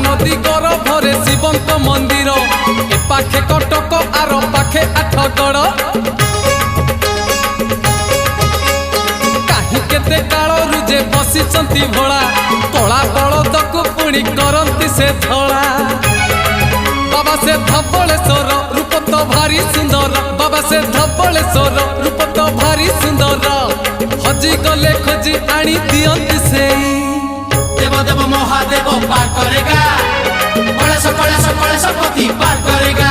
नदी गर्भरे शिवंक मंदिर ए पाखे कटक आर पाखे आठगड़ कहीं केते कालरू जे बसिचंती भोला कला बलद को पुणी करंती से धड़ा बाबा से धबलेश्वर रूप तो भारी सुंदर बाबा से धबलेश्वर रूप तो भारी सुंदर हजी गले खोजी आनी दियंती से देव देव महादेव पार करेगा कलेश कलेश कलेश पति पार करेगा।